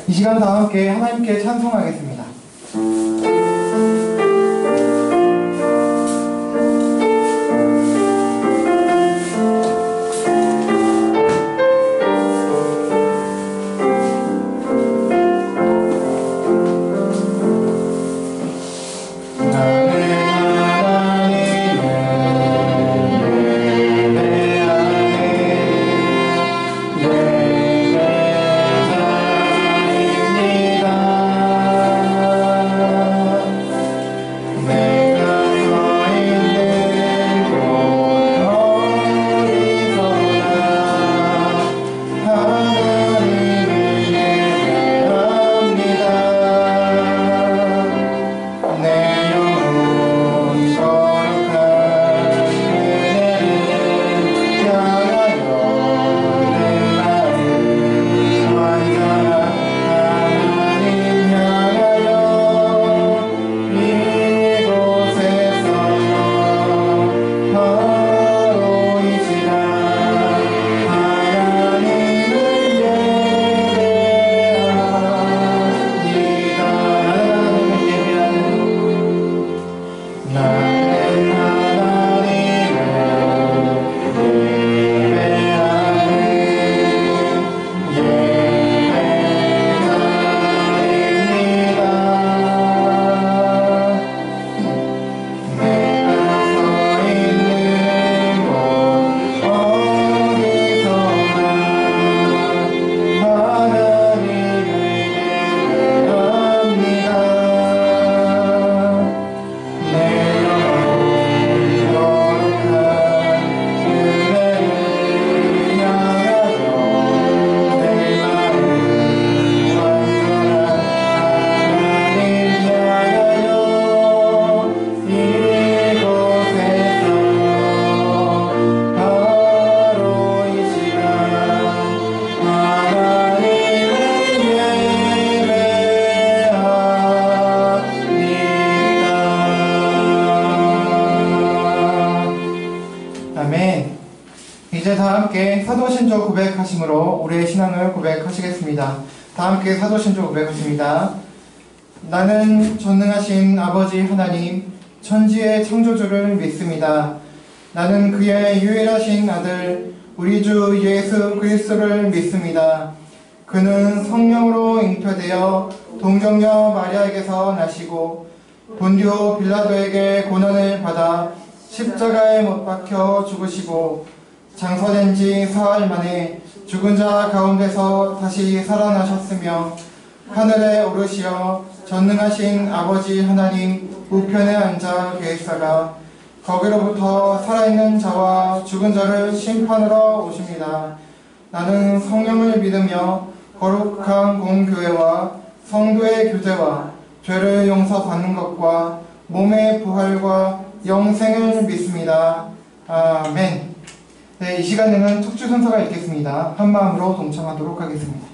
이 시간 다 함께 하나님께 찬송하겠습니다. 이제 다 함께 사도신조 고백하심으로 우리의 신앙을 고백하시겠습니다. 다 함께 사도신조 고백하십니다. 나는 전능하신 아버지 하나님 천지의 창조주를 믿습니다. 나는 그의 유일하신 아들 우리 주 예수 그리스도를 믿습니다. 그는 성령으로 잉태되어 동정녀 마리아에게서 나시고 본디오 빌라도에게 고난을 받아 십자가에 못 박혀 죽으시고 장사된 지 사흘 만에 죽은 자 가운데서 다시 살아나셨으며 하늘에 오르시어 전능하신 아버지 하나님 우편에 앉아 계시다가 거기로부터 살아있는 자와 죽은 자를 심판하러 오십니다. 나는 성령을 믿으며 거룩한 공교회와 성도의 교제와 죄를 용서받는 것과 몸의 부활과 영생을 믿습니다. 아멘. 네, 이 시간에는 특주 순서가 있겠습니다. 한 마음으로 동참하도록 하겠습니다.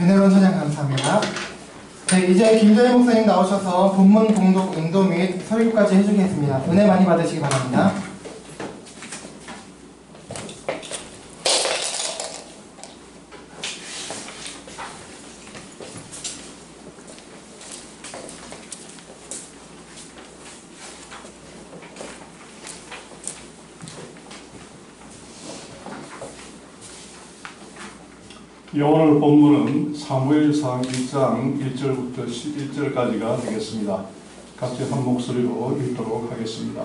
은혜로운 찬양 감사합니다. 네, 이제 김도희 목사님 나오셔서 본문 봉독 인도 및 설교까지 해주겠습니다. 은혜 많이 받으시기 바랍니다. 오늘 본문은 사무엘상 1장 1절부터 11절까지가 되겠습니다. 같이 한 목소리로 읽도록 하겠습니다.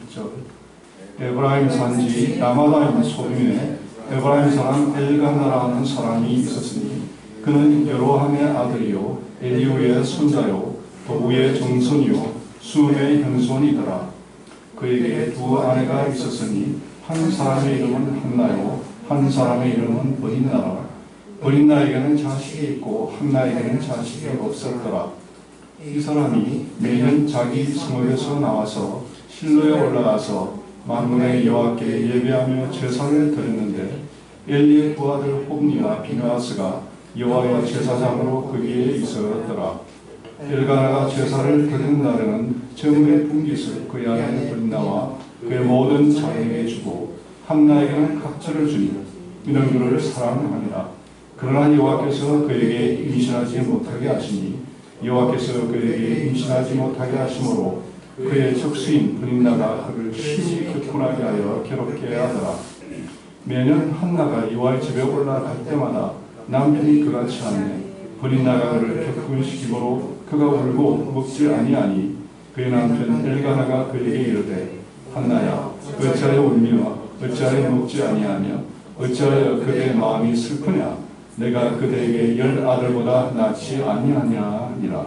1절. 에브라임 산지 라마다임 소림에 에브라임 사람 엘가나라는 사람이 있었으니 그는 여로함의 아들이요 엘리후의 손자요 도우의 정손이요 수음의 현손이더라. 그에게 두 아내가 있었으니 한 사람의 이름은 한나요 한 사람의 이름은 버린나라. 버린나에게는 자식이 있고 한나에게는 자식이 없었더라. 이 사람이 매년 자기 성읍에서 나와서 실로에 올라가서 만군의 여호와께 예배하며 제사를 드렸는데 엘리의 두 아들 홈니와 비느하스가 여호와의 제사장으로 거기에 있었더라. 엘가나가 제사를 드리는 날에는 제물의 분깃을 그의 아내 버린나와 그의 모든 자녀에게 주고 한나에게는 각처를 주니 이는 그를 사랑하니라. 그러나 여호와께서 그에게 임신하지 못하게 하시니 여호와께서 그에게 임신하지 못하게 하심으로 그의 적수인 브린나가 그를 시기 격분하게 하여 괴롭게 하더라. 매년 한나가 여호와의 집에 올라갈 때마다 남편이 그같이 하네. 브린나가 그를 격분시키므로 그가 울고 먹지 아니하니 그의 남편 엘가나가 그에게 이르되 한나야 어찌하여 울며 어찌하여 먹지 아니하며 어찌하여 그대의 마음이 슬프냐. 내가 그대에게 10 아들보다 낫지 아니하냐니라.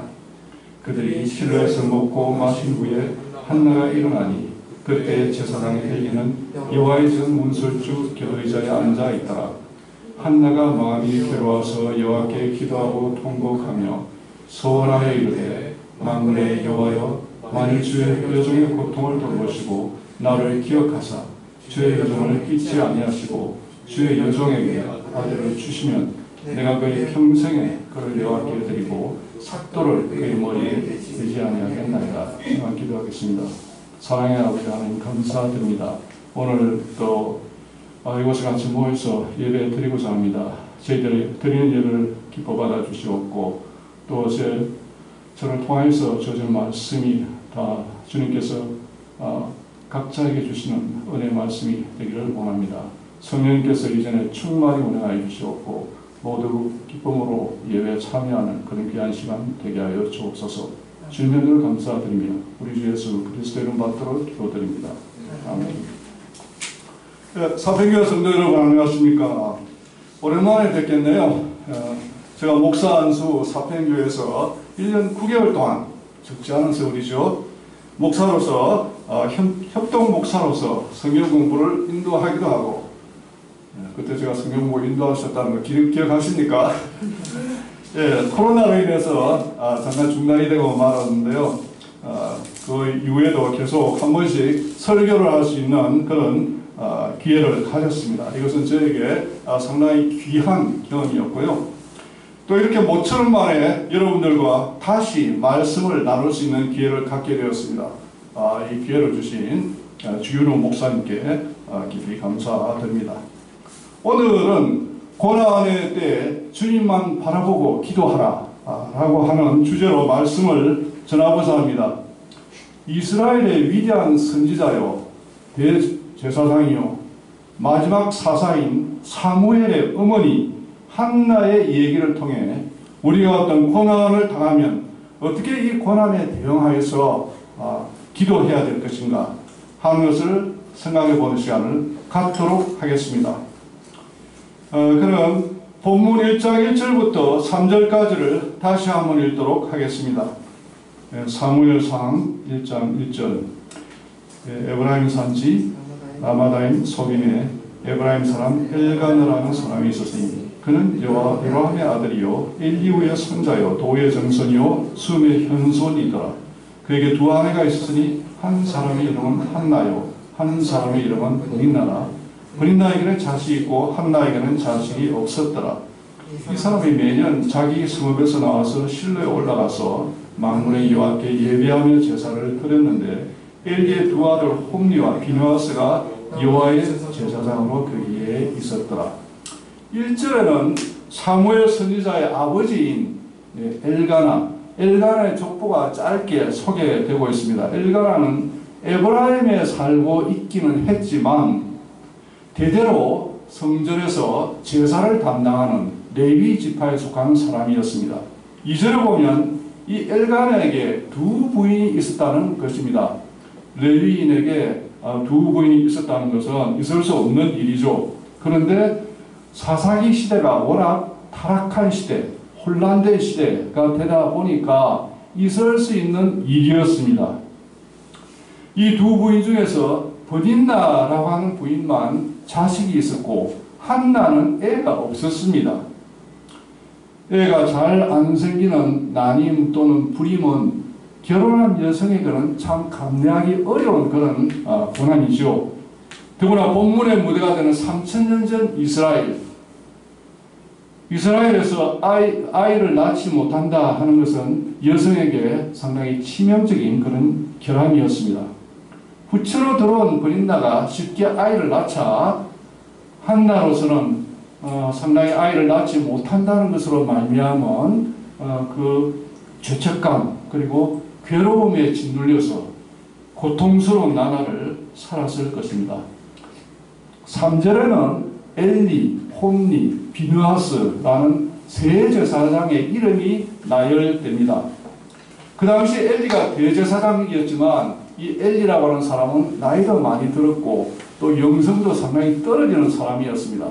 그들이 실로에서 먹고 마신 후에 한나가 일어나니 그때 제사장의 헬기는 여호와의 전 문설주 기도의자에 앉아 있더라. 한나가 마음이 괴로워서 여호와께 기도하고 통곡하며 소원하여 이르되 만군의 여호와여 만일 주의 여종의 고통을 돌보시고 나를 기억하사 주의 여종을 잊지 아니하시고 주의 여종에게 아들을 주시면 내가 그의 평생에 그를 여호와께 드리고 삭도를 그의 머리에 대지 아니하겠나이다. 기도하겠습니다. 사랑의 아버지 하나님 감사드립니다. 오늘 또 이곳에 같이 모여서 예배 드리고자 합니다. 저희들이 드리는 예배를 기뻐 받아 주시옵고 또 저를 통하여서 주어진 말씀이 다 주님께서 각자에게 주시는 은혜 말씀이 되기를 원합니다. 성령님께서 이전에 충만히 운행하여 주시옵고 모두 기쁨으로 예배에 참여하는 그런 귀한 시간 되게 하여 주옵소서. 주님을 감사드리며 우리 주 예수 그리스도 이름 받도록 기도드립니다. 아멘. 네, 사평교회 성도 여러분 안녕하십니까? 오랜만에 뵙겠네요. 제가 목사 안수 사평교회에서 1년 9개월 동안 적지 않은 세월이죠. 목사로서 협동 목사로서 성경 공부를 인도하기도 하고 그때 제가 성경 공부 인도하셨다는 거 기억하십니까? 예, 코로나로 인해서 잠깐 중단이 되고 말았는데요. 그 이후에도 계속 한 번씩 설교를 할 수 있는 그런 기회를 가졌습니다. 이것은 저에게 상당히 귀한 경험이었고요. 또 이렇게 모처럼 만에 여러분들과 다시 말씀을 나눌 수 있는 기회를 갖게 되었습니다. 이 기회를 주신 주윤호 목사님께 깊이 감사드립니다. 오늘은 고난의 때에 주님만 바라보고 기도하라 라고 하는 주제로 말씀을 전하고자 합니다. 이스라엘의 위대한 선지자요 대제사장이요 마지막 사사인 사무엘의 어머니 한나의 얘기를 통해 우리가 어떤 고난을 당하면 어떻게 이 고난에 대응하여서 기도해야 될 것인가 하는 것을 생각해 보는 시간을 갖도록 하겠습니다. 그럼 본문 1장 1절부터 3절까지를 다시 한번 읽도록 하겠습니다. 사무엘상 1장 1절. 에브라임 산지 라마다임 소림에 에브라임 사람 엘가나라는 사람이 있었으니 그는 여로함의 아들이요 엘리후의 손자요 도우의 정손이요 수음의 현손이더라. 그에게 두 아내가 있었으니 한 사람의 이름은 한나요 한 사람의 이름은 브린나라. 브린나에게는 자식이 있고 한나에게는 자식이 없었더라. 이 사람이 매년 자기 성읍에서 나와서 실로에 올라가서 만군의 여호와께 예배하며 제사를 드렸는데 엘리의 두 아들 홈리와 비느하스가 여호와의 제사장으로 거기에 있었더라. 1절에는 사무엘 선지자의 아버지인 엘가나의 족보가 짧게 소개되고 있습니다. 엘가나는 에브라임에 살고 있기는 했지만 대대로 성전에서 제사를 담당하는 레위 지파에 속한 사람이었습니다. 2절에 보면 이 엘가나에게 두 부인이 있었다는 것입니다. 레위인에게 두 부인이 있었다는 것은 있을 수 없는 일이죠. 그런데 사사기 시대가 워낙 타락한 시대, 혼란된 시대가 되다 보니까 있을 수 있는 일이었습니다. 이 두 부인 중에서 버딘나라고 하는 부인만 자식이 있었고 한나는 애가 없었습니다. 애가 잘 안 생기는 난임 또는 불임은 결혼한 여성에게는 참 감내하기 어려운 그런 고난이죠. 더구나 본문의 무대가 되는 3000년 전 이스라엘에서 아이를 낳지 못한다 하는 것은 여성에게 상당히 치명적인 그런 결함이었습니다. 후처로 들어온 버린다가 쉽게 아이를 낳자 한나로서는 상당히 아이를 낳지 못한다는 것으로 말미암은 그 죄책감 그리고 괴로움에 짓눌려서 고통스러운 나날을 살았을 것입니다. 3절에는 엘리, 홈리, 비느하스라는 세 제사장의 이름이 나열됩니다. 그 당시 엘리가 대제사장이었지만 이 엘리라고 하는 사람은 나이도 많이 들었고 또 영성도 상당히 떨어지는 사람이었습니다.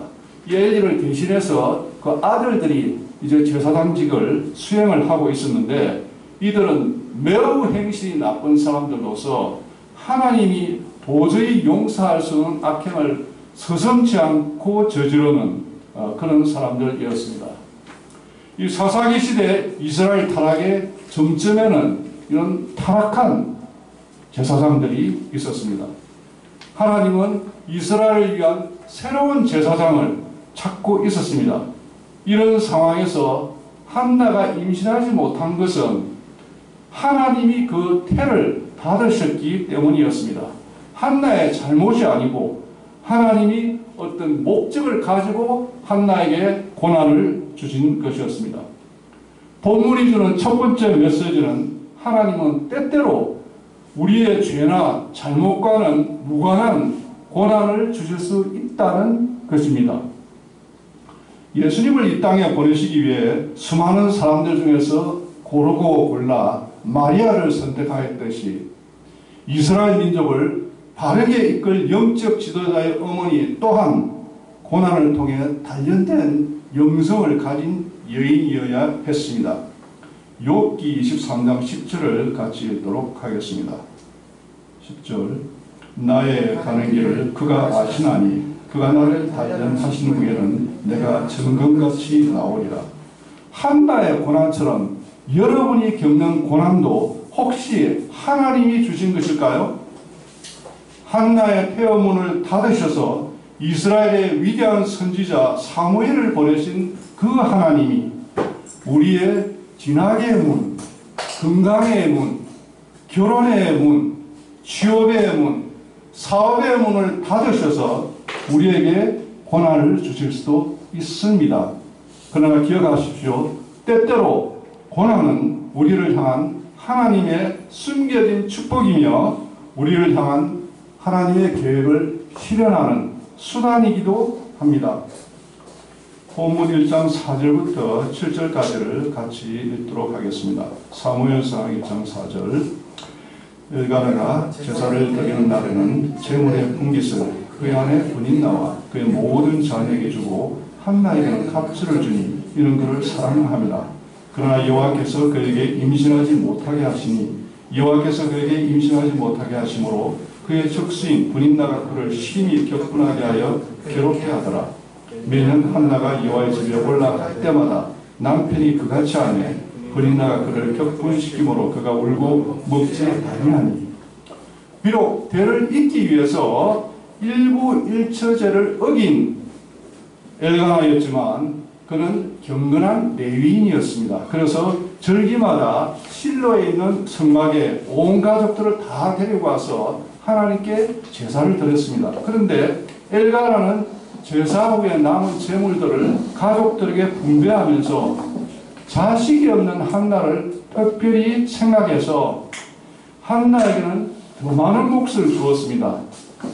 이 엘리를 대신해서 그 아들들이 이제 제사장직을 수행을 하고 있었는데 이들은 매우 행실이 나쁜 사람들로서 하나님이 도저히 용서할 수 없는 악행을 서슴지 않고 저지르는 그런 사람들이었습니다. 이 사사기 시대 이스라엘 타락의 정점에는 이런 타락한 제사장들이 있었습니다. 하나님은 이스라엘을 위한 새로운 제사장을 찾고 있었습니다. 이런 상황에서 한나가 임신하지 못한 것은 하나님이 그 태를 닫으셨기 때문이었습니다. 한나의 잘못이 아니고 하나님이 어떤 목적을 가지고 한나에게 고난을 주신 것이었습니다. 본문이 주는 첫 번째 메시지는 하나님은 때때로 우리의 죄나 잘못과는 무관한 고난을 주실 수 있다는 것입니다. 예수님을 이 땅에 보내시기 위해 수많은 사람들 중에서 고르고 골라 마리아를 선택하였듯이 이스라엘 민족을 바르게 이끌 영적 지도자의 어머니 또한 고난을 통해 단련된 영성을 가진 여인이어야 했습니다. 욥기 23장 10절을 같이 읽도록 하겠습니다. 10절 나의 가는 길을 그가 아시나니 그가 나를 단련하신 후에는 내가 정금같이 나오리라. 한나의 고난처럼 여러분이 겪는 고난도 혹시 하나님이 주신 것일까요? 한나의 폐허문을 닫으셔서 이스라엘의 위대한 선지자 사무엘을 보내신 그 하나님이 우리의 진학의 문, 건강의 문, 결혼의 문, 취업의 문, 사업의 문을 닫으셔서 우리에게 고난을 주실 수도 있습니다. 그러나 기억하십시오. 때때로 고난은 우리를 향한 하나님의 숨겨진 축복이며 우리를 향한 하나님의 계획을 실현하는 수단이기도 합니다. 본문 1장 4절부터 7절까지를 같이 읽도록 하겠습니다. 사무엘상 1장 4절 엘가나가 제사를 드리는 날에는 제물의 분깃을 그 안에 분인나와 그의 모든 자녀에게 주고 한나에게는 갑주를 주니 이는 그를 사랑합니다. 그러나 여호와께서 그에게 임신하지 못하게 하시니 여호와께서 그에게 임신하지 못하게 하심으로 그의 적수인 분인나가 그를 심히 격분하게 하여 괴롭게 하더라. 매년 한나가 여호와의 집에 올라갈 때마다 남편이 그같이 하매 분인나가 그를 격분시키므로 그가 울고 먹지 아니하니 비록 대를 잇기 위해서 일부 일처제를 어긴 엘가나였지만 그는 경건한 레위인이었습니다. 그래서 절기마다 실로에 있는 성막에 온 가족들을 다 데리고 와서 하나님께 제사를 드렸습니다. 그런데 엘가나는 제사 후에 남은 제물들을 가족들에게 분배하면서 자식이 없는 한나를 특별히 생각해서 한나에게는 더 많은 몫을 주었습니다.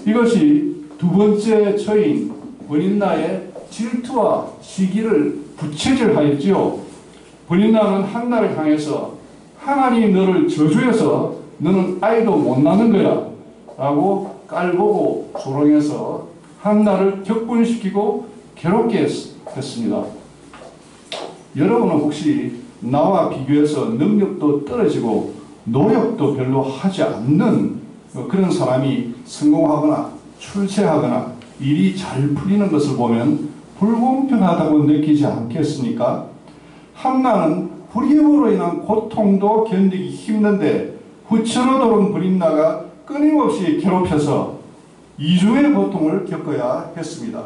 이것이 두 번째 처인 브닌나의 질투와 시기를 부채질하였지요. 브닌나는 한나를 향해서 하나님이 너를 저주해서 너는 아이도 못 낳는 거야 라고 깔보고 조롱해서 한나를 격분시키고 괴롭게 했습니다. 여러분은 혹시 나와 비교해서 능력도 떨어지고 노력도 별로 하지 않는 그런 사람이 성공하거나 출세하거나 일이 잘 풀리는 것을 보면 불공평하다고 느끼지 않겠습니까? 한나는 불임으로 인한 고통도 견디기 힘든데 후처로 돌아온 브린나가 끊임없이 괴롭혀서 이중의 고통을 겪어야 했습니다.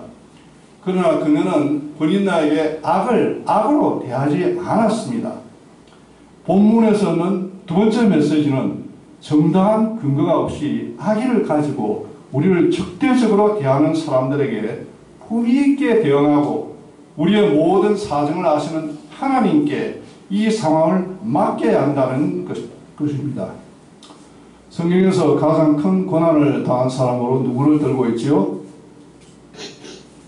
그러나 그녀는 브린나에게 악으로 대하지 않았습니다. 본문에서는 두 번째 메시지는 정당한 근거가 없이 악의를 가지고 우리를 적대적으로 대하는 사람들에게 품위 있게 대응하고 우리의 모든 사정을 아시는 하나님께 이 상황을 맡겨야 한다는 것입니다. 성경에서 가장 큰 고난을 당한 사람으로 누구를 들고 있지요?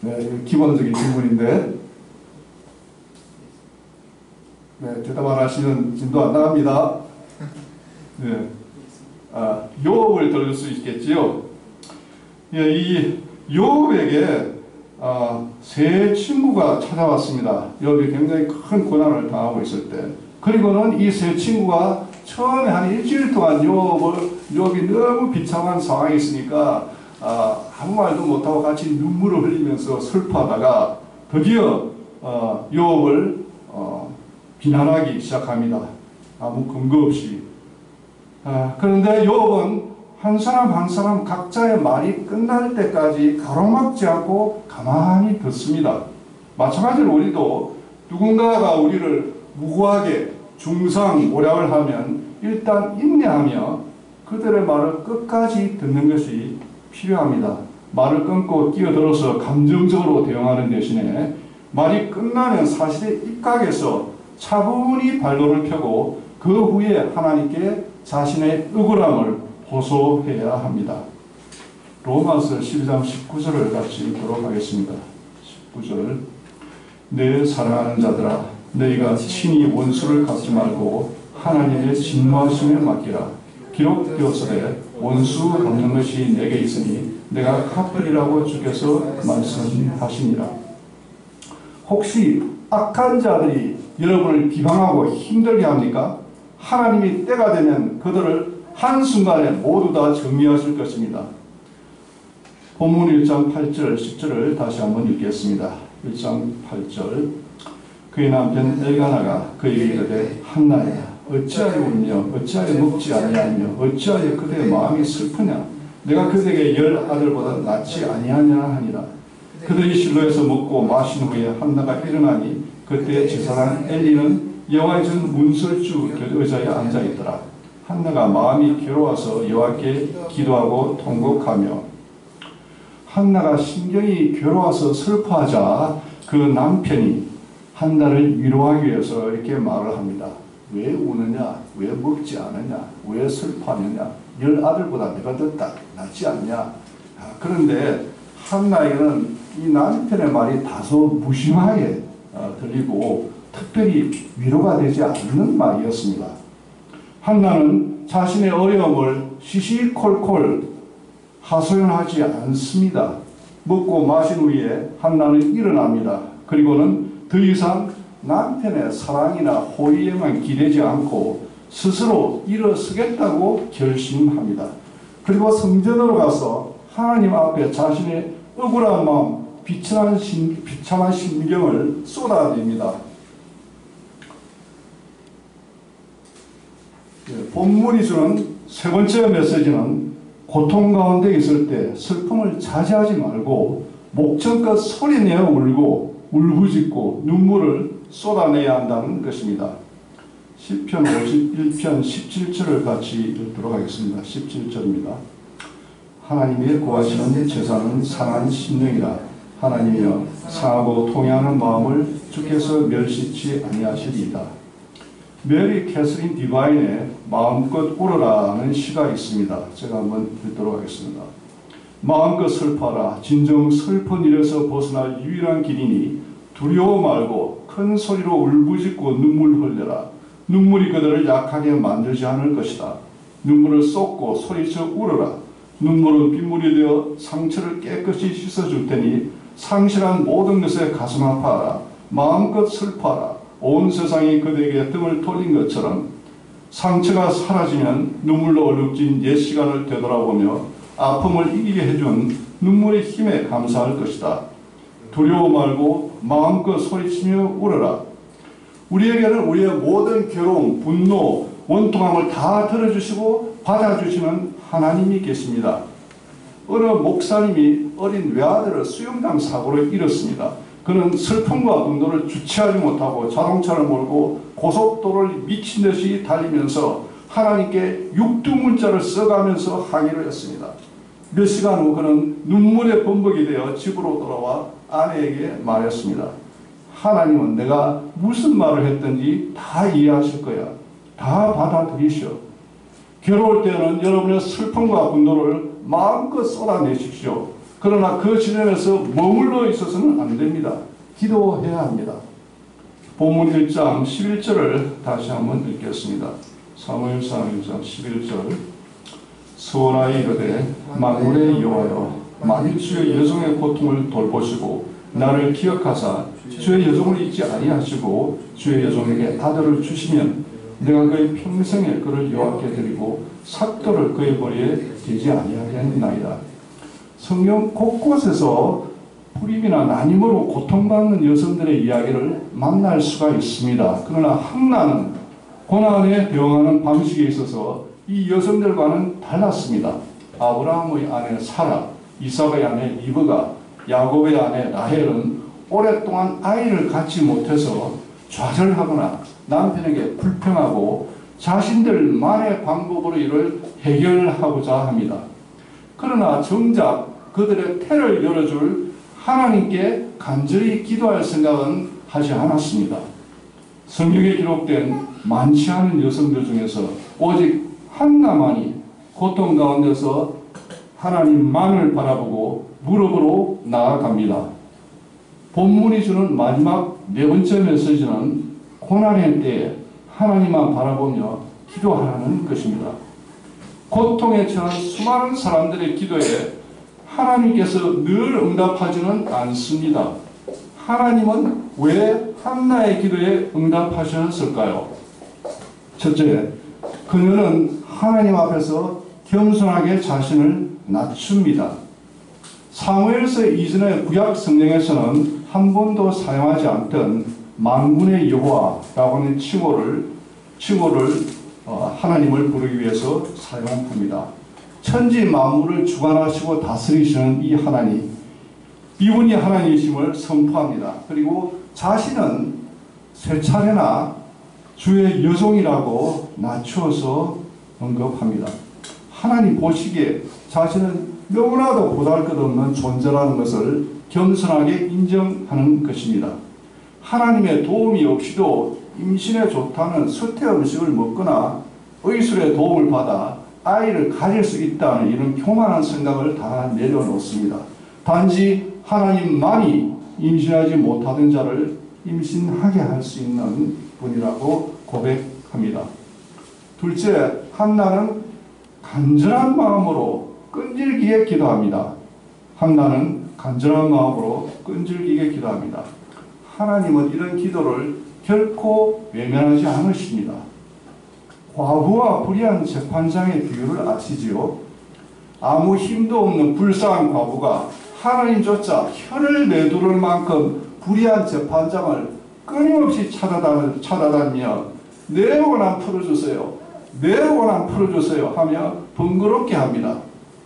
네, 기본적인 질문인데 네, 대답 안 하시는 진도 안 나갑니다. 네, 요업을 들을 수 있겠지요. 예, 이 요업에게 세 친구가 찾아왔습니다. 요업이 굉장히 큰 고난을 당하고 있을 때, 그리고는 이 세 친구가 처음에 한 일주일 동안 요업이 너무 비참한 상황이 있으니까 아무 말도 못하고 같이 눈물을 흘리면서 슬퍼하다가 드디어 요업을 비난하기 시작합니다. 아무 근거 없이. 그런데 요업은 한 사람 한 사람 각자의 말이 끝날 때까지 가로막지 않고 가만히 듣습니다. 마찬가지로 우리도 누군가가 우리를 무고하게 중상오략을 하면 일단 인내하며 그들의 말을 끝까지 듣는 것이 필요합니다. 말을 끊고 끼어들어서 감정적으로 대응하는 대신에 말이 끝나면 사실에 입각해서 차분히 발로를 펴고 그 후에 하나님께 자신의 억울함을 호소해야 합니다. 로마서 12장 19절을 같이 읽도록 하겠습니다. 19절. 내 사랑하는 자들아, 너희가 친히 원수를 갚지 말고 하나님의 진노하심에 맡기라. 기록되었으되 원수 갚는 것이 내게 있으니 내가 갚으리라고 주께서 말씀하시니라. 혹시 악한 자들이 여러분을 비방하고 힘들게 합니까? 하나님이 때가 되면 그들을 한순간에 모두 다 정리하실 것입니다. 본문 1장 8절 10절을 다시 한번 읽겠습니다. 1장 8절. 그의 남편 엘가나가 그에게 이르되 한나야 어찌하여 울며 어찌하여 먹지 아니하며 어찌하여 그대의 마음이 슬프냐. 내가 그대에게 10 아들보다 낫지 아니하냐 하니라. 그들이 실로에서 먹고 마신 후에 한나가 일어나니 그때 제사장 엘리는 여호와의 전 문설주 의자에 앉아있더라. 한나가 마음이 괴로워서 여호와께 기도하고 통곡하며, 한나가 심경이 괴로워서 슬퍼하자 그 남편이 한나를 위로하기 위해서 이렇게 말을 합니다. 왜 우느냐? 왜 먹지 않느냐? 왜 슬퍼하느냐? 10 아들보다 내가 더 낫지 않냐? 그런데 한나에게는 이 남편의 말이 다소 무심하게 들리고 특별히 위로가 되지 않는 말이었습니다. 한나는 자신의 어려움을 시시콜콜 하소연하지 않습니다. 먹고 마신 후에 한나는 일어납니다. 그리고는 더 이상 남편의 사랑이나 호의에만 기대지 않고 스스로 일어서겠다고 결심합니다. 그리고 성전으로 가서 하나님 앞에 자신의 억울한 마음, 비참한 심경을 쏟아냅니다. 본문이 주는 세 번째 메시지는 고통 가운데 있을 때 슬픔을 자제하지 말고 목청껏 소리내어 울고 울부짖고 눈물을 쏟아내야 한다는 것입니다. 시편 51편 17절을 같이 읽도록 하겠습니다. 17절입니다. 하나님의 구하시는 제사는 상한 심령이라. 하나님이여 상하고 통해하는 마음을 주께서 멸시치 아니하시리이다. 메리 캐서린 디바인의 마음껏 울어라는 시가 있습니다. 제가 한번 읽도록 하겠습니다. 마음껏 슬퍼하라. 진정 슬픈 일에서 벗어날 유일한 길이니 두려워 말고 큰 소리로 울부짖고 눈물 흘려라. 눈물이 그들을 약하게 만들지 않을 것이다. 눈물을 쏟고 소리쳐 울어라. 눈물은 빗물이 되어 상처를 깨끗이 씻어줄 테니 상실한 모든 것에 가슴 아파하라. 마음껏 슬퍼하라. 온 세상이 그대에게 등을 돌린 것처럼 상처가 사라지면 눈물로 얼룩진 옛 시간을 되돌아보며 아픔을 이기게 해준 눈물의 힘에 감사할 것이다. 두려워 말고 마음껏 소리치며 울어라. 우리에게는 우리의 모든 괴로움, 분노, 원통함을 다 들어주시고 받아주시는 하나님이 계십니다. 어느 목사님이 어린 외아들을 수영장 사고로 잃었습니다. 그는 슬픔과 분노를 주체하지 못하고 자동차를 몰고 고속도로를 미친 듯이 달리면서 하나님께 육두문자를 써가면서 항의를 했습니다. 몇 시간 후 그는 눈물의 범벅이 되어 집으로 돌아와 아내에게 말했습니다. 하나님은 내가 무슨 말을 했든지 다 이해하실 거야. 다 받아들이시오. 괴로울 때는 여러분의 슬픔과 분노를 마음껏 쏟아내십시오. 그러나 그 지점에서 머물러 있어서는 안 됩니다. 기도해야 합니다. 본문 1장 11절을 다시 한번 읽겠습니다. 사무엘상 1장 11절. 수원하여 이르되 만군의 여호와여 만일 주의 여종의 고통을 돌보시고 나를 기억하사 주의 여종을 잊지 아니하시고 주의 여종에게 아들을 주시면 내가 그의 평생에 그를 여호와께 드리고 삭도를 그의 머리에 대지 아니하겠나이다. 성경 곳곳에서 불임이나 난임으로 고통받는 여성들의 이야기를 만날 수가 있습니다. 그러나 한나는 고난에 대응하는 방식에 있어서 이 여성들과는 달랐습니다. 아브라함의 아내 사라, 이삭의 아내 리브가, 야곱의 아내 라헬은 오랫동안 아이를 갖지 못해서 좌절하거나 남편에게 불평하고 자신들만의 방법으로 이를 해결하고자 합니다. 그러나 정작 그들의 태를 열어줄 하나님께 간절히 기도할 생각은 하지 않았습니다. 성경에 기록된 많지 않은 여성들 중에서 오직 한나만이 고통 가운데서 하나님만을 바라보고 무릎으로 나아갑니다. 본문이 주는 마지막 네 번째 메시지는 고난의 때에 하나님만 바라보며 기도하라는 것입니다. 고통에 처한 수많은 사람들의 기도에 하나님께서 늘 응답하지는 않습니다. 하나님은 왜 한나의 기도에 응답하셨을까요? 첫째, 그녀는 하나님 앞에서 겸손하게 자신을 낮춥니다. 사무엘서 이전의 구약 성경에서는 한 번도 사용하지 않던 만군의 여호와라고 하는 칭호를 하나님을 부르기 위해서 사용합니다. 천지 만물을 주관하시고 다스리시는 이 하나님, 이분이 하나님이심을 선포합니다. 그리고 자신은 세 차례나 주의 여종이라고 낮추어서 언급합니다. 하나님 보시기에 자신은 너무나도 보잘것없는 존재라는 것을 겸손하게 인정하는 것입니다. 하나님의 도움이 없이도 임신에 좋다는 수태 음식을 먹거나 의술의 도움을 받아 아이를 가질 수 있다는 이런 교만한 생각을 다 내려놓습니다. 단지 하나님만이 임신하지 못하던 자를 임신하게 할 수 있는 분이라고 고백합니다. 둘째, 한나는 간절한 마음으로 끈질기게 기도합니다. 한나는 간절한 마음으로 끈질기게 기도합니다. 하나님은 이런 기도를 결코 외면하지 않으십니다. 과부와 불의한 재판장의 비유를 아시지요? 아무 힘도 없는 불쌍한 과부가 하나님조차 혀를 내두를 만큼 불의한 재판장을 끊임없이 찾아다니며 내 원한 풀어주세요, 내 원한 풀어주세요 하며 번거롭게 합니다.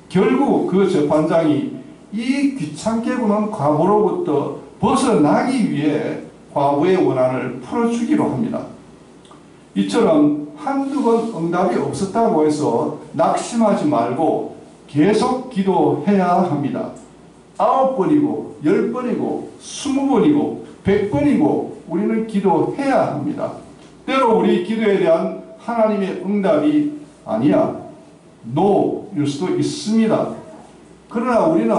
결국 그 재판장이 이 귀찮게 구는 과부로부터 벗어나기 위해 과거의 원한을 풀어주기로 합니다. 이처럼 한두 번 응답이 없었다고 해서 낙심하지 말고 계속 기도해야 합니다. 9번이고 10번이고 20번이고 100번이고 우리는 기도해야 합니다. 때로 우리 기도에 대한 하나님의 응답이 아니야, 노일 수도 있습니다. 그러나 우리는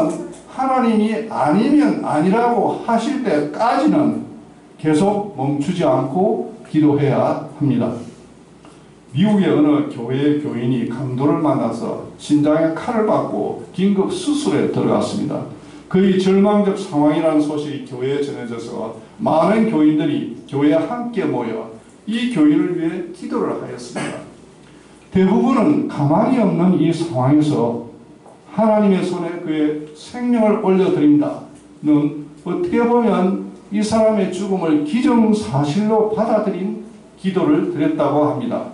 하나님이 아니면 아니라고 하실 때까지는 계속 멈추지 않고 기도해야 합니다. 미국의 어느 교회 교인이 강도를 만나서 심장에 칼을 받고 긴급 수술에 들어갔습니다. 거의 절망적 상황이라는 소식이 교회에 전해져서 많은 교인들이 교회에 함께 모여 이 교인을 위해 기도를 하였습니다. 대부분은 가만히 없는 이 상황에서 하나님의 손에 그의 생명을 올려드린다는 어떻게 보면 이 사람의 죽음을 기정사실로 받아들인 기도를 드렸다고 합니다.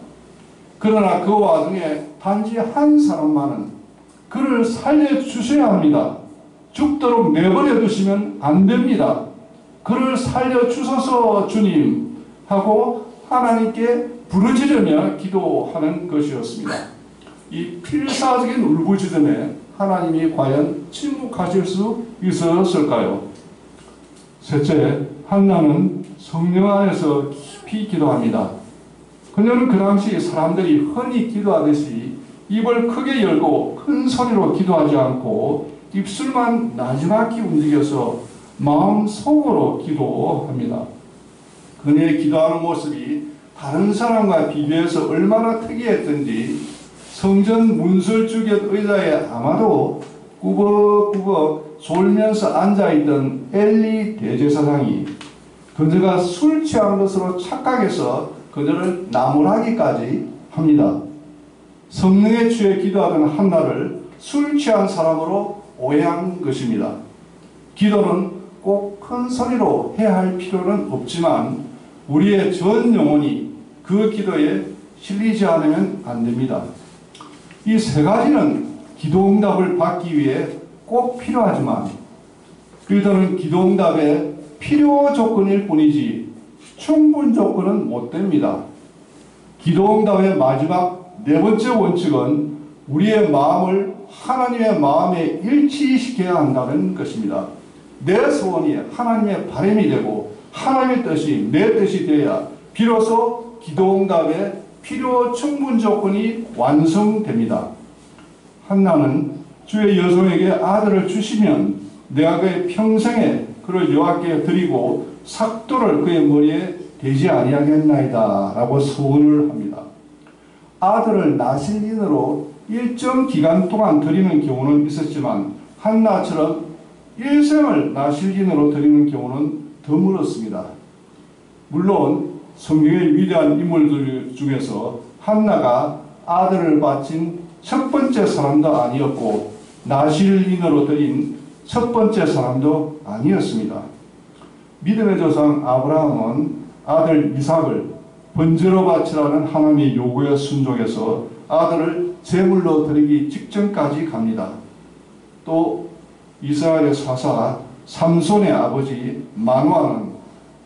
그러나 그 와중에 단지 한 사람만은 그를 살려주셔야 합니다. 죽도록 내버려 두시면 안 됩니다. 그를 살려주소서 주님 하고 하나님께 부르짖으며 기도하는 것이었습니다. 이 필사적인 울부짖음에 하나님이 과연 침묵하실 수 있었을까요? 셋째, 한나는 성령 안에서 깊이 기도합니다. 그녀는 그 당시 사람들이 흔히 기도하듯이 입을 크게 열고 큰 소리로 기도하지 않고 입술만 나지막히 움직여서 마음속으로 기도합니다. 그녀의 기도하는 모습이 다른 사람과 비교해서 얼마나 특이했던지 성전 문설주격 의자에 아마도 꾸벅꾸벅 졸면서 앉아있던 엘리 대제사장이 그녀가 술 취한 것으로 착각해서 그녀를 나무라기까지 합니다. 성령에 취해 기도하던 한나를 술 취한 사람으로 오해한 것입니다. 기도는 꼭 큰 소리로 해야 할 필요는 없지만 우리의 전 영혼이 그 기도에 실리지 않으면 안 됩니다. 이 세 가지는 기도응답을 받기 위해 꼭 필요하지만 기도는 기도응답의 필요 조건일 뿐이지 충분 조건은 못 됩니다. 기도응답의 마지막 네 번째 원칙은 우리의 마음을 하나님의 마음에 일치시켜야 한다는 것입니다. 내 소원이 하나님의 바람이 되고 하나님의 뜻이 내 뜻이 되어야 비로소 기도응답의 필요 충분 조건이 완성됩니다. 한나는 주의 여종에게 아들을 주시면 내가 그의 평생에 그를 여호와께 드리고 삭도를 그의 머리에 대지 아니하겠나이다 라고 소원을 합니다. 아들을 나실인으로 일정 기간 동안 드리는 경우는 있었지만 한나처럼 일생을 나실인으로 드리는 경우는 드물었습니다. 물론 성경의 위대한 인물들 중에서 한나가 아들을 바친 첫 번째 사람도 아니었고 나실인으로 드린 첫 번째 사람도 아니었습니다. 믿음의 조상 아브라함은 아들 이삭을 번제로 바치라는 하나님의 요구에 순종해서 아들을 제물로 드리기 직전까지 갑니다. 또 이스라엘의 사사 삼손의 아버지 마노아는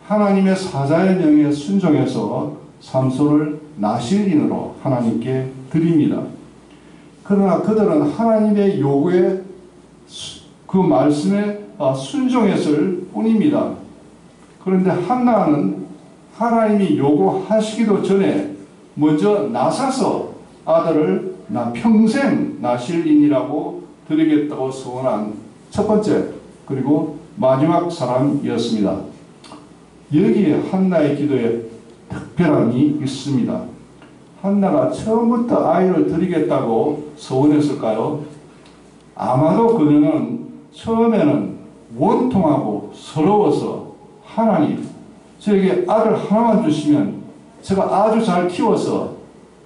하나님의 사자의 명에 순종해서 삼손을 나실인으로 하나님께 드립니다. 그러나 그들은 하나님의 요구에 그 말씀에 순종했을 뿐입니다. 그런데 한나는 하나님이 요구하시기도 전에 먼저 나서서 아들을 나 평생 나실인이라고 드리겠다고 소원한 첫 번째 그리고 마지막 사람이었습니다. 여기에 한나의 기도에 특별함이 있습니다. 한나가 처음부터 아이를 드리겠다고 소원했을까요? 아마도 그녀는 처음에는 원통하고 서러워서 하나님, 저에게 아들 하나만 주시면 제가 아주 잘 키워서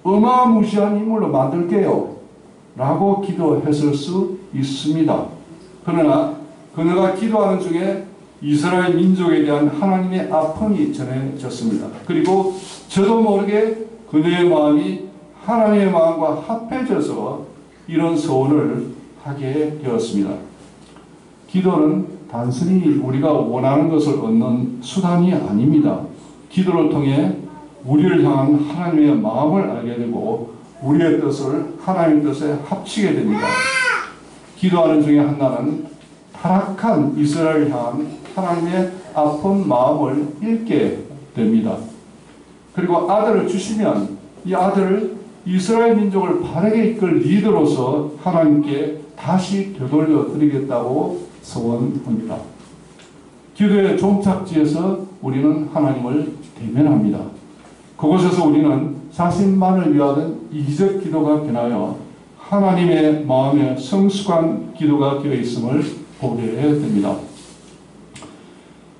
어마무시한 인물로 만들게요 라고 기도했을 수 있습니다. 그러나 그녀가 기도하는 중에 이스라엘 민족에 대한 하나님의 아픔이 전해졌습니다. 그리고 저도 모르게 그녀의 마음이 하나님의 마음과 합해져서 이런 소원을 하게 되었습니다. 기도는 단순히 우리가 원하는 것을 얻는 수단이 아닙니다. 기도를 통해 우리를 향한 하나님의 마음을 알게 되고 우리의 뜻을 하나님의 뜻에 합치게 됩니다. 기도하는 중에 하나는 타락한 이스라엘을 향한 하나님의 아픈 마음을 읽게 됩니다. 그리고 아들을 주시면 이 아들을 이스라엘 민족을 바르게 이끌 리더로서 하나님께 다시 되돌려 드리겠다고 서원합니다. 기도의 종착지에서 우리는 하나님을 대면합니다. 그곳에서 우리는 자신만을 위하던 이기적 기도가 변하여 하나님의 마음에 성숙한 기도가 되어 있음을 보게 됩니다.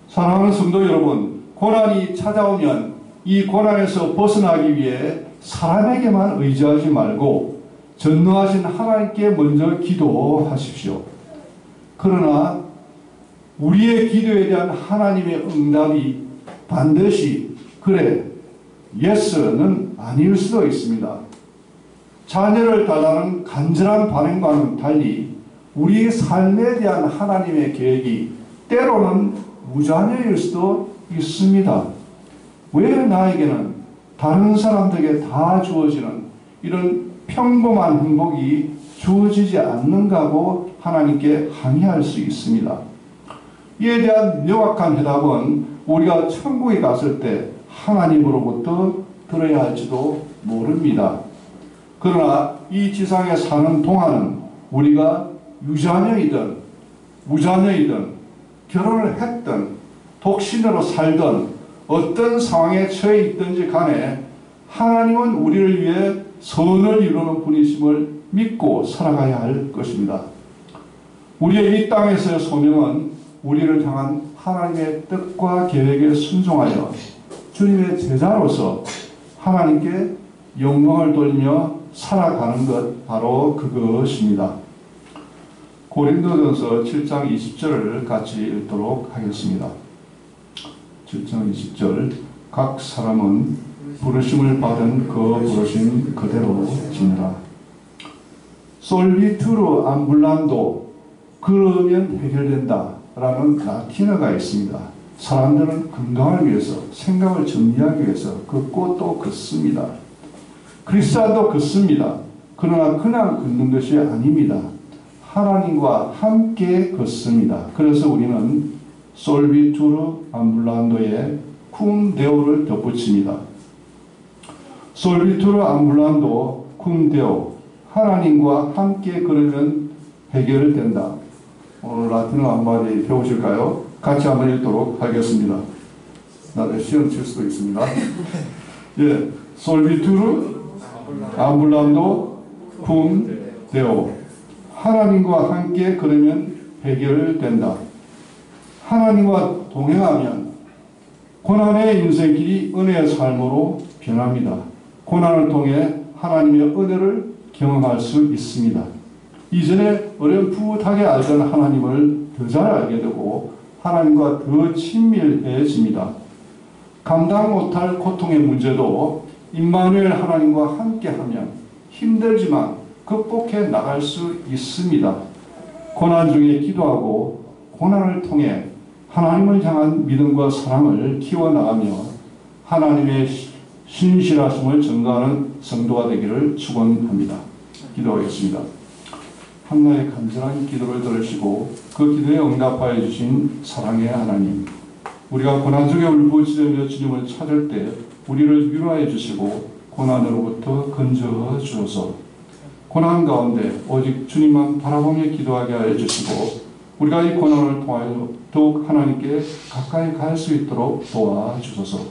사랑하는 성도 여러분, 고난이 찾아오면 이 고난에서 벗어나기 위해 사람에게만 의지하지 말고 전능하신 하나님께 먼저 기도하십시오. 그러나 우리의 기도에 대한 하나님의 응답이 반드시 그래, 예스는 아닐 수도 있습니다. 자녀를 달라는 간절한 반응과는 달리 우리의 삶에 대한 하나님의 계획이 때로는 무자녀일 수도 있습니다. 왜 나에게는 다른 사람들에게 다 주어지는 이런 평범한 행복이 주어지지 않는가고 하나님께 항의할 수 있습니다. 이에 대한 명확한 해답은 우리가 천국에 갔을 때 하나님으로부터 들어야 할지도 모릅니다. 그러나 이 지상에 사는 동안은 우리가 유자녀이든 무자녀이든 결혼을 했든 독신으로 살든 어떤 상황에 처해 있든지 간에 하나님은 우리를 위해 선을 이루는 분이심을 믿고 살아가야 할 것입니다. 우리의 이 땅에서의 소명은 우리를 향한 하나님의 뜻과 계획에 순종하여 주님의 제자로서 하나님께 영광을 돌리며 살아가는 것, 바로 그것입니다. 고린도전서 7장 20절을 같이 읽도록 하겠습니다. 7장 20절. 각 사람은 부르심을 받은 그 부르심 그대로 지내라. 솔비투르 암불란도, 그러면 해결된다 라는 라틴어가 있습니다. 사람들은 건강을 위해서, 생각을 정리하기 위해서 걷고 또 걷습니다. 크리스찬도 걷습니다. 그러나 그냥 걷는 것이 아닙니다. 하나님과 함께 걷습니다. 그래서 우리는 솔비투르 암불란도에 쿰 데오를 덧붙입니다. 솔비투르 암불란도 쿰 데오, 하나님과 함께 걸으면 해결된다. 오늘 라틴어 한마디 배우실까요? 같이 한번 읽도록 하겠습니다. 나중에 시험 칠 수도 있습니다. 예, 솔비투르 암불란도 쿰 데오, 하나님과 함께 걸으면 해결된다. 하나님과 동행하면 고난의 인생길이 은혜의 삶으로 변합니다. 고난을 통해 하나님의 은혜를 경험할 수 있습니다. 이전에 어렴풋하게 알던 하나님을 더 잘 알게 되고 하나님과 더 친밀해집니다. 감당 못할 고통의 문제도 임마누엘 하나님과 함께하면 힘들지만 극복해 나갈 수 있습니다. 고난 중에 기도하고 고난을 통해 하나님을 향한 믿음과 사랑을 키워나가며 하나님의 신실하심을 증거하는 성도가 되기를 축원합니다. 기도하겠습니다. 한나의 간절한 기도를 들으시고 그 기도에 응답하여 주신 사랑의 하나님, 우리가 고난 중에 울부짖으며 주님을 찾을 때 우리를 위로해 주시고 고난으로부터 건져 주소서. 고난 가운데 오직 주님만 바라보며 기도하게 하여 주시고 우리가 이 고난을 통하여 더욱 하나님께 가까이 갈 수 있도록 도와주소서.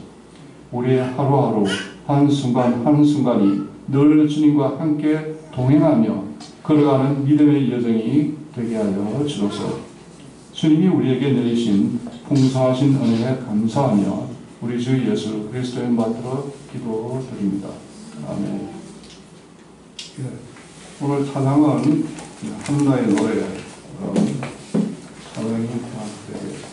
우리의 하루하루 한순간 한순간이 늘 주님과 함께 동행하며 걸어가는 믿음의 여정이 되게 하여 주소서. 주님이 우리에게 내리신 풍성하신 은혜에 감사하며 우리 주 예수 그리스도의 맡들어 기도드립니다. 아멘. 오늘 찬양은 한나의 노래 찬양이 되겠습니다.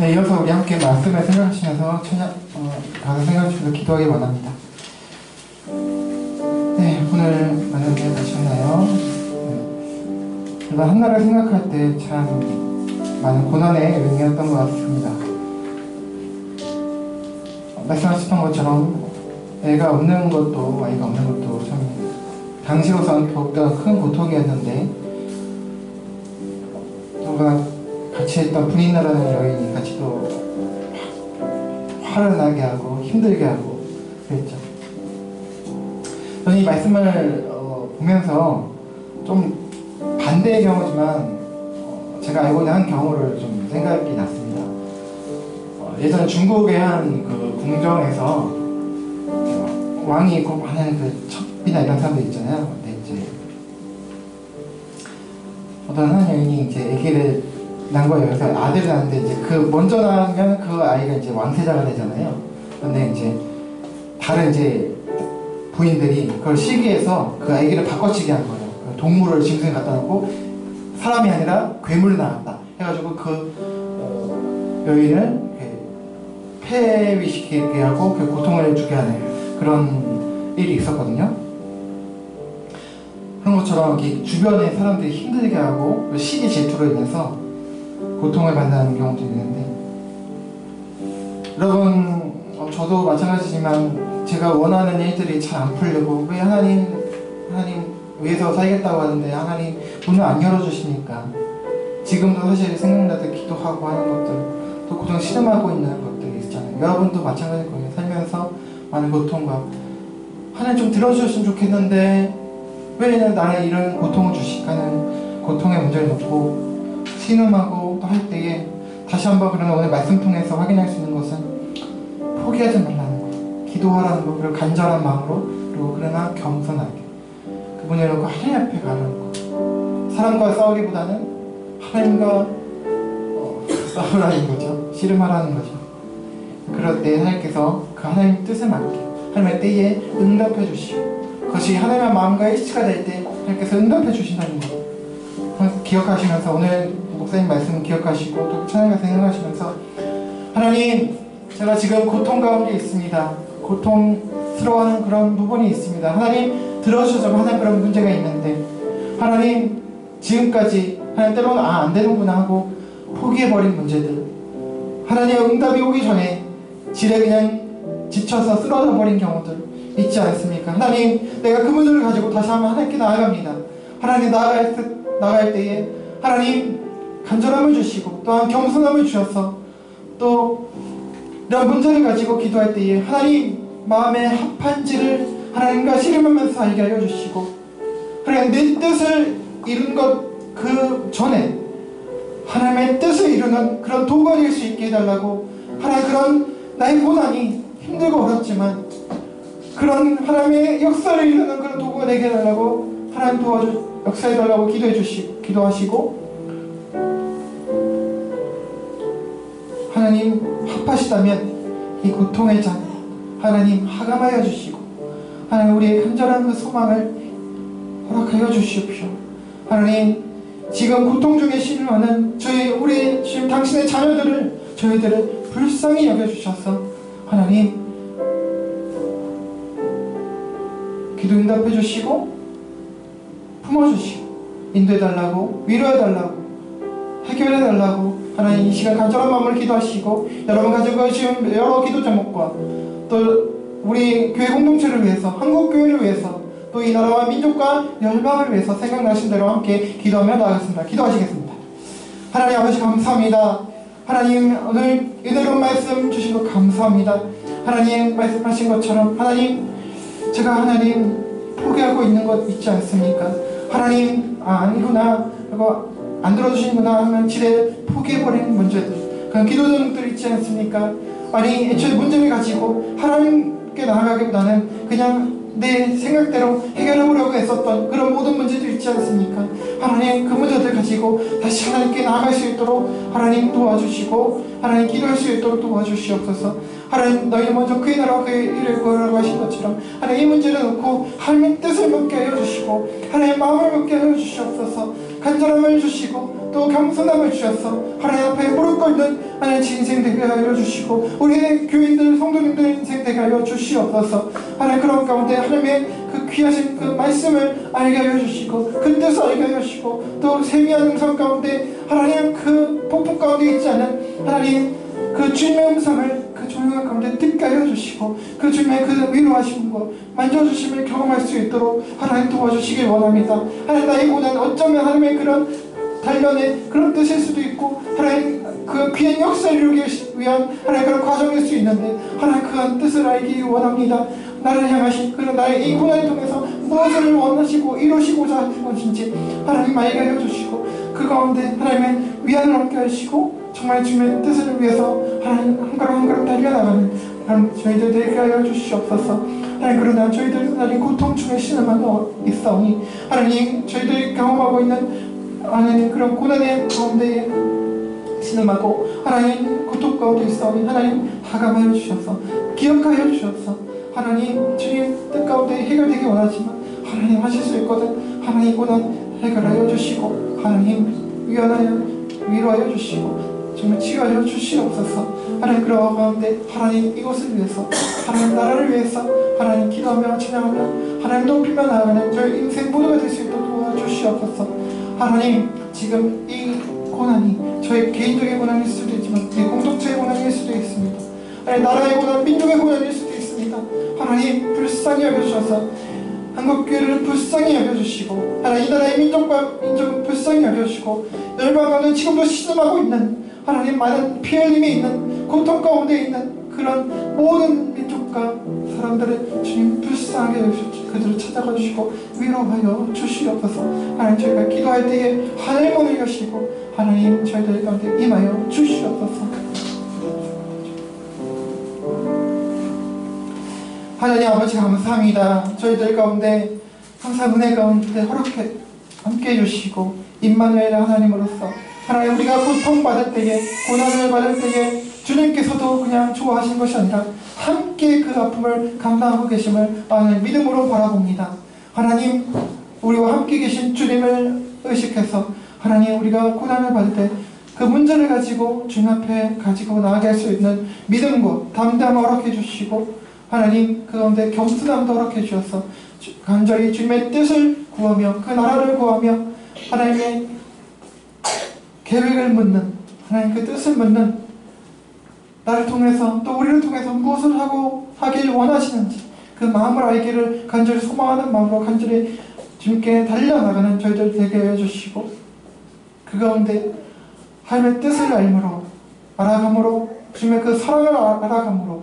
네, 이어서 우리 함께 말씀을 생각하시면서 가서 생각하시면서 기도하기 원합니다. 네, 오늘 많은 게 가셨나요? 제가 한나를 생각할 때 참 많은 고난의 의미였던 것 같습니다. 말씀하셨던 것처럼 애가 없는 것도 아이가 없는 것도 참 당시로서는 더욱더 큰 고통이었는데 더구나 같이 했던 부인나라는 여인이 같이 또 화를 나게 하고 힘들게 하고 그랬죠. 저는 이 말씀을 보면서 좀 반대의 경우지만 제가 알고 있는 한 경우를 좀 생각이 났습니다. 예전 중국의 한 그 궁정에서 왕이 있고 많은 그 첩이나 이런 사람들 있잖아요. 근데 이제 어떤 한 여인이 이제 아기를 낳은 거예요. 그래서 아들을 낳는데 이제 그 먼저 낳으면 그 아이가 이제 왕세자가 되잖아요. 근데 이제 다른 이제 부인들이 그걸 시기해서 그 아기를 바꿔치기 한 거예요. 동물을 짐승에 갖다 놓고 사람이 아니라 괴물이 나왔다 해가지고 그 여인을 폐위시키게 하고 그 고통을 주게 하는 그런 일이 있었거든요. 그런 것처럼 주변의 사람들이 힘들게 하고 시기 질투로 인해서 고통을 받는 경우도 있는데, 여러분 저도 마찬가지지만 제가 원하는 일들이 잘 안 풀리고 왜 하나님 위해서 살겠다고 하는데 하나님 문을 안 열어주시니까 지금도 사실 생각나도 기도하고 하는 것들, 또 고통 실험하고 있는 것들이 있잖아요. 여러분도 마찬가지일 거예요. 살면서 많은 고통과 하나님 좀 들어주셨으면 좋겠는데 왜 나를 이런 고통을 주실까는 고통의 문제를 놓고 신음하고 또 할 때에 다시 한번 그러나 오늘 말씀 통해서 확인할 수 있는 것은 포기하지 말라는 거, 기도하라는 거, 그리고 간절한 마음으로, 그리고 그러나 겸손하게 그분을 놓고 하나님 앞에 가는 거. 사람과 싸우기보다는 하나님과 싸우라는 거죠. 씨름하라는 거죠. 그럴 때 하나님께서 그 하나님 뜻에 맞게 하나님의 때에 응답해 주시고, 그것이 하나님의 마음과 일치가 될 때 하나님께서 응답해 주신다는 거 기억하시면서, 오늘 목사님 말씀 기억하시고 또 찬양가 생각하시면서, 하나님 제가 지금 고통 가운데 있습니다. 고통스러워하는 그런 부분이 있습니다. 하나님 들어주셔서 하나님 그런 문제가 있는데 하나님 지금까지 하나님 때로는 안 되는구나 하고 포기해버린 문제들, 하나님의 응답이 오기 전에 지레 그냥 지쳐서 쓰러져 버린 경우들 있지 않습니까? 하나님 내가 그 문제를 가지고 다시 한번 하나님께 나아갑니다. 하나님 나아갈 때에 하나님 간절함을 주시고 또한 겸손함을 주셔서 또 이런 문제를 가지고 기도할 때에 하나님 마음의 합한지를 하나님과 씨름하면서 알게 하여 주시고, 하나님 내 뜻을 이룬 것 그 전에 하나님의 뜻을 이루는 그런 도구가 될 수 있게 해달라고, 하나님 그런 나의 고난이 힘들고 어렵지만 그런 하나님의 역사를 이루는 그런 도구가 되게 해달라고 하나님 역사해달라고 기도하시고, 하나님 합하시다면 이 고통의 잔 하나님 하감하여 주시고, 하나님 우리의 간절한 그 소망을 허락하여 주시옵시오. 하나님 지금 고통 중에 신음하는 우리 지금 당신의 자녀들을, 저희들을 불쌍히 여겨주셔서 하나님 기도 응답해 주시고 품어주시고 인도해달라고, 위로해달라고, 해결해달라고 하나님 이 시간 간절한 마음을 기도하시고, 여러분 가지고 계신 여러 기도 제목과 또 우리 교회 공동체를 위해서, 한국교회를 위해서, 또 이 나라와 민족과 열방을 위해서 생각나신 대로 함께 기도하며 나가겠습니다. 기도하시겠습니다. 하나님 아버지 감사합니다. 하나님 오늘 은혜로운 말씀 주신 것 감사합니다. 하나님 말씀하신 것처럼 하나님 제가 하나님 포기하고 있는 것 있지 않습니까? 하나님 아니구나 그리고 안 들어주시는구나 하면 지레 포기해버리는 문제들, 그런 기도 제목들 있지 않습니까? 아니 애초에 문제를 가지고 하나님께 나아가기보다는 그냥 내 생각대로 해결해보려고 했었던 그런 모든 문제들 있지 않습니까? 하나님 그 문제들 가지고 다시 하나님께 나아갈 수 있도록 하나님 도와주시고, 하나님 기도할 수 있도록 도와주시옵소서. 하나님 너희 먼저 그의 나라와 그의 일을 구하라고 하신 것처럼 하나님 이 문제를 놓고 하나님 뜻을 묻게 하여 주시고 하나님 마음을 묻게 하여 주시옵소서. 간절함을 주시고 또 겸손함을 주셔서 하나님 앞에 무릎 꿇는 하나님 인생 되게 하여 주시고, 우리의 교인들 성도님들 인생 되게 하여 주시옵소서. 하나님 그런 가운데 하나님의 그 귀하신 그 말씀을 알게 하여 주시고 그 뜻을 알게 하여 주시고, 또 세미한 음성 가운데 하나님 그 폭풍 가운데 있지 않은 하나님 그 주님의 음성을 그 조용한 가운데 듣게 하여 주시고, 그 주님의 그 위로하심과 만져주심을 경험할 수 있도록 하나님 도와주시길 원합니다. 하나님 나의 고난 어쩌면 하나님의 그런 단련의 그런 뜻일 수도 있고 하나님 그 귀한 역사를 이루기 위한 하나님 그런 과정일 수 있는데, 하나님 그런 뜻을 알기 원합니다. 나를 향하신 그런 나의 이 고난을 통해서 무엇을 원하시고 이루시고자 하는 것인지 하나님 알게 하여 주시고, 그 가운데 하나님의 위안을 얻게 하시고 정말 주님의 뜻을 위해서 하나님 한 걸음 한 걸음 달려나가는 하나님 저희들 되게 하여 주시옵소서. 하나님 그러나 저희들 하나님 고통 중에 신음하고 있사오니 하나님 저희들이 경험하고 있는 하나님 그런 고난의 가운데에 신음하고 하나님 고통 가운데 있사오니 하나님 하감하여 주셔서 기억하여 주셔서 하나님 주님 뜻 가운데 해결되기 원하지만 하나님 하실 수 있거든 하나님 고난 해결하여 주시고 하나님 위로하여 주시고 정말 치유하여 주시옵소서. 하나님 그러한 가운데 하나님 이것을 위해서 하나님 나라를 위해서 하나님 기도하며 찬양하며 하나님 높이며 나아가는 저희 인생 모두가 될 수 있도록 도와주시옵소서. 하나님 지금 이 고난이 저희 개인적인 고난일 수도 있지만 우리 공동체의 고난일 수도 있습니다. 하나님 나라의 고난, 민족의 고난일 수도 있습니다. 하나님 불쌍히 여겨주셔서 한국교회를 불쌍히 여겨주시고 하나님 이 나라의 민족을 불쌍히 여겨주시고 열방가운데 지금도 신음하고 있는 하나님 많은 피 흘림이 있는 고통 가운데 있는 그런 모든 민족과 사람들을 주님 불쌍하게 여겨주시고 그들을 찾아가 주시고 위로하여 주시옵소서. 하나님 저희가 기도할 때에 하늘 문을 여시고 하나님 저희들 가운데 임하여 주시옵소서. 하나님 아버지 감사합니다. 저희들 가운데 항상 은혜 가운데 허락해 함께 해주시고 임마누엘 하나님으로서 하나님 우리가 고통받을 때에 고난을 받을 때에 주님께서도 그냥 좋아하신 것이 아니라 함께 그 아픔을 감당하고 계심을 하나님 믿음으로 바라봅니다. 하나님 우리와 함께 계신 주님을 의식해서 하나님 우리가 고난을 받을 때 그 문제를 가지고 주님 앞에 가지고 나아갈 할 수 있는 믿음과 담대함을 허락해 주시고 하나님 그 가운데 겸손함도 허락해 주셔서 간절히 주님의 뜻을 구하며 그 나라를 구하며 하나님의 계획을 묻는 하나님 그 뜻을 묻는 나를 통해서 또 우리를 통해서 무엇을 하길 원하시는지 그 마음을 알기를 간절히 소망하는 마음으로 간절히 주님께 달려나가는 저희들 되게 해주시고 그 가운데 하나님의 뜻을 알아감으로 주님의 그 사랑을 알아감으로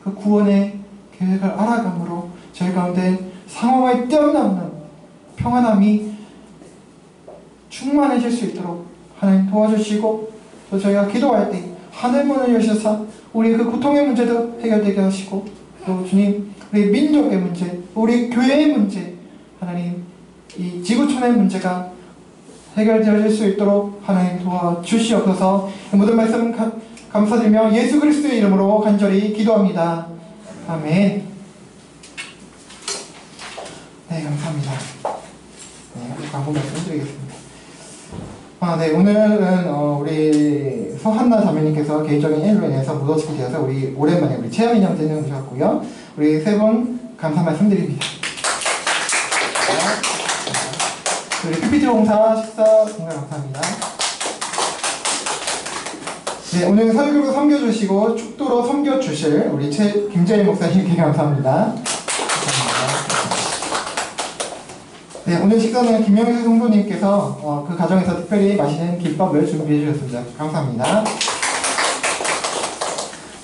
그 구원의 계획을 알아감으로 저희 가운데 상황을 뛰어넘는 평안함이 충만해질 수 있도록 하나님 도와주시고 또 저희가 기도할 때 하늘문을 여셔서 우리 그 고통의 문제도 해결되게 하시고 또 주님 우리 민족의 문제, 우리 교회의 문제 하나님 이 지구촌의 문제가 해결되어질 수 있도록 하나님 도와주시옵소서. 모든 말씀 감사드리며 예수 그리스도의 이름으로 간절히 기도합니다. 아멘. 네, 감사합니다. 네, 광고 말씀드리겠습니다. 네, 오늘은 우리 서한나 자매님께서 개인적인 일로 인해서 무더지게 되어서 우리 오랜만에 우리 채연이 형제님 오셨고요. 우리 세 분 감사 말씀드립니다. 우리 PPT 봉사 식사 정말 감사합니다. 네, 오늘 설교로 섬겨주시고 축도로 섬겨주실 우리 김재일 목사님께 감사합니다. 네, 오늘 식사는 김영수 성도님께서 그 가정에서 특별히 맛있는 김밥을 준비해 주셨습니다. 감사합니다.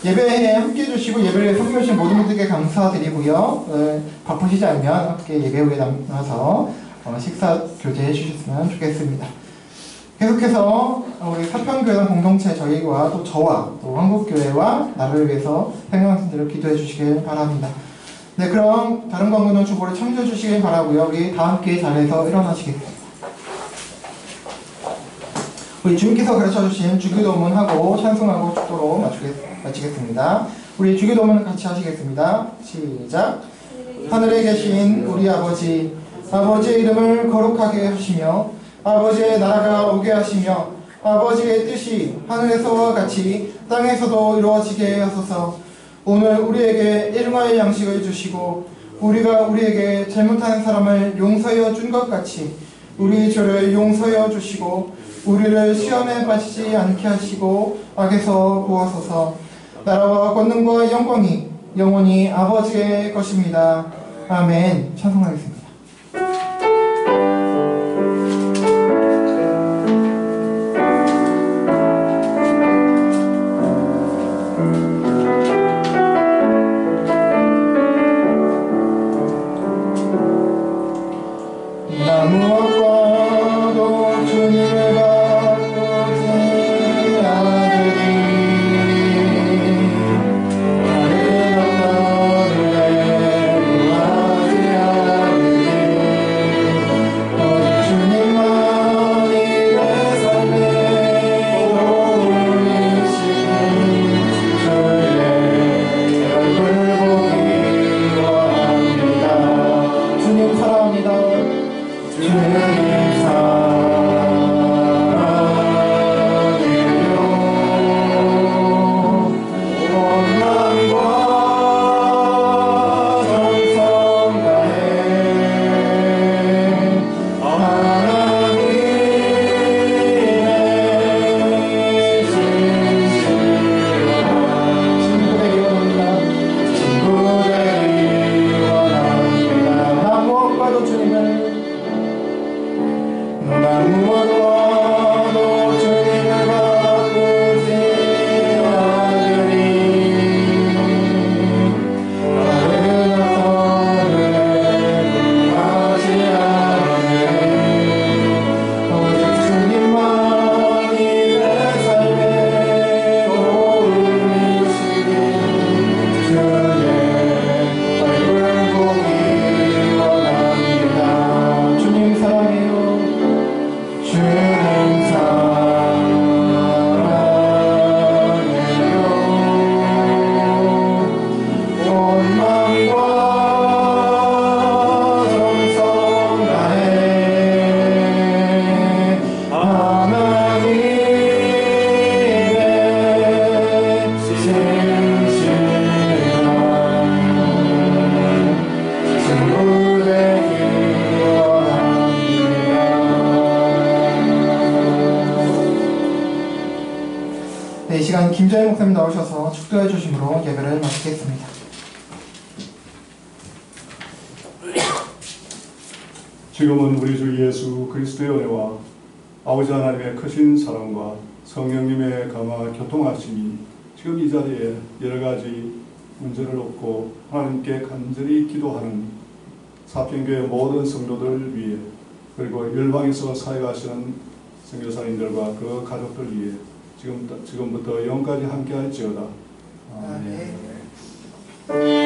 예배에 함께 해주시고 예배를 섬겨주신 모든 분들께 감사드리고요. 바쁘시지 않으면 함께 예배 후에 남아서 식사 교제해 주셨으면 좋겠습니다. 계속해서 우리 사편교회 공동체 저희와 또 저와 또 한국교회와 나를 위해서 생명선들을 기도해 주시길 바랍니다. 네, 그럼 다른 광고는 주보를 참조해 주시길 바라고요. 우리 다 함께 자리에서 일어나시겠습니다. 우리 주님께서 가르쳐 주신 주기도문하고 찬송하고 축도로 마치겠습니다. 우리 주기도문 같이 하시겠습니다. 시작. 하늘에 계신 우리 아버지, 아버지의 이름을 거룩하게 하시며 아버지의 나라가 오게 하시며 아버지의 뜻이 하늘에서와 같이 땅에서도 이루어지게 하소서. 오늘 우리에게 일용할 양식을 주시고 우리가 우리에게 잘못한 사람을 용서하여 준 것 같이 우리 죄를 용서하여 주시고 우리를 시험에 빠지지 않게 하시고 악에서 구하소서. 나라와 권능과 영광이 영원히 아버지의 것입니다. 아멘. 찬송하겠습니다. 무엇과도 주님을 바꾸지 않으니 다른 어떤 일에 구하지 않으니 오직 주님만이 내 삶의 도움이 축도해 주심으로 예배를 마치겠습니다. 지금은 우리 주 예수 그리스도의 은혜와 아버지 하나님의 크신 사랑과 성령님의 감화 교통하심이 지금 이 자리에 여러 가지 문제를 얻고 하나님께 간절히 기도하는 사평교회 모든 성도들 위해 그리고 열방에서 사역하시는 선교사님들과 그 가족들 위해 지금부터 영까지 함께 할지어다. 아멘.